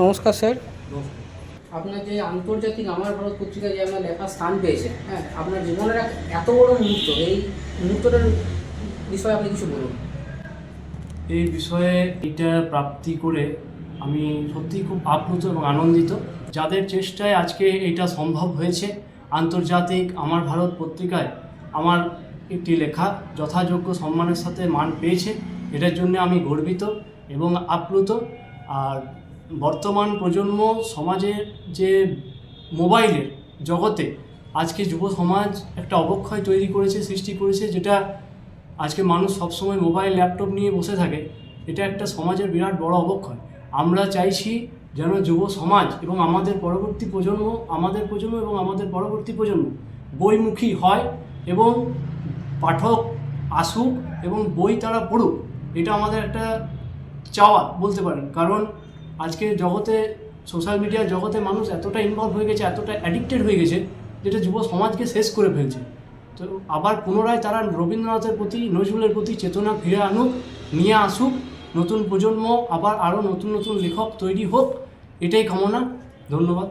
নমস্কার স্যার। আপনার যে আন্তর্জাতিক আমার ভারত পত্রিকায় যে আপনার লেখা স্থান পেয়েছে, হ্যাঁ, আপনার জীবনের এত বড় মুহূর্ত, এই মুহূর্তটার বিষয়ে আপনি কিছু বলুন। এই বিষয়ে এটা প্রাপ্তি করে আমি সত্যিই খুব আপ্লুত এবং আনন্দিত। যাদের চেষ্টায় আজকে এটা সম্ভব হয়েছে, আন্তর্জাতিক আমার ভারত পত্রিকায় আমার একটি লেখা যথাযোগ্য সম্মানের সাথে মান পেয়েছে, এটার জন্য আমি গর্বিত এবং আপ্লুত। আর বর্তমান প্রজন্ম সমাজের যে মোবাইলের জগতে আজকে যুব সমাজ একটা অবক্ষয় তৈরি করেছে, সৃষ্টি করেছে, যেটা আজকে মানুষ সবসময় মোবাইল ল্যাপটপ নিয়ে বসে থাকে। এটা একটা সমাজের বিরাট বড় অবক্ষয়। আমরা চাইছি যেন যুব সমাজ এবং আমাদের পরবর্তী প্রজন্ম এবং আমাদের পরবর্তী প্রজন্ম বইমুখী হয় এবং পাঠক আসুক এবং বই তারা পড়ুক। এটা আমাদের একটা চাওয়া বলতে পারেন। কারণ আজকে জগতে, সোশ্যাল মিডিয়ার জগতে মানুষ এতটা ইনভলভ হয়ে গেছে, এতটা অ্যাডিক্টেড হয়ে গেছে, যেটা যুব সমাজকে শেষ করে ফেলছে। তো আবার পুনরায় তারা রবীন্দ্রনাথের প্রতি, নজরুলের প্রতি চেতনা ফিরে আনুক, নিয়ে আসুক, নতুন প্রজন্ম আবার আরও নতুন নতুন লেখক তৈরি হোক, এটাই কামনা। ধন্যবাদ।